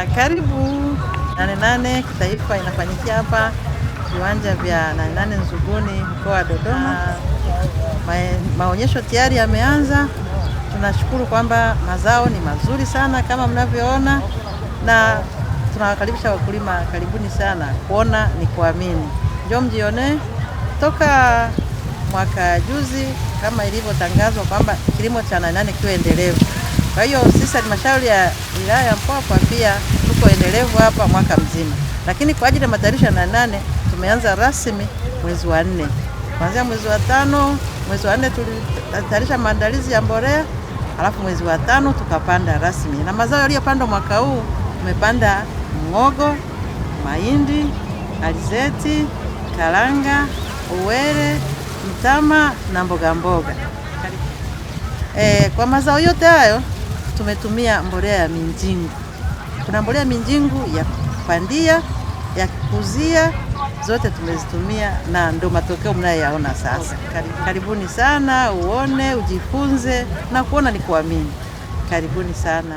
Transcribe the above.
Karibu Nane Nane kitaifa inafanyikia hapa viwanja vya Nane Nane Nzuguni mkoa wa Dodoma. Maonyesho tayari yameanza. Tunashukuru kwamba mazao ni mazuri sana kama mnavyoona, na tunawakaribisha wakulima, karibuni sana. Kuona ni kuamini. Njoo mjione. Toka mwaka juzi kama ilivyotangazwa kwamba kilimo cha Nane Nane kiwe endelevu. Kwa hiyo sisi halmashauri ya wilaya ya Mpwapwa pia tuko endelevu hapa mwaka mzima. Lakini kwa ajili ya matayarisho ya Nane Nane tumeanza rasmi mwezi wa 4. Kuanzia mwezi wa 5, mwezi wa 4 tulitayarisha maandalizi ya mbolea, alafu mwezi wa 5 tukapanda rasmi. Na mazao yaliyopandwa mwaka huu tumepanda mhogo, mahindi, alizeti, karanga, uwele, mtama na mboga mboga. Kwa mazao yote hayo tumetumia mbolea ya minjingu. Kuna mbolea minjingu ya kupandia, ya kukuzia, zote tumezitumia na ndo matokeo mnayoyaona sasa. Karibuni sana, uone, ujifunze na kuona ni kuamini. Karibuni sana.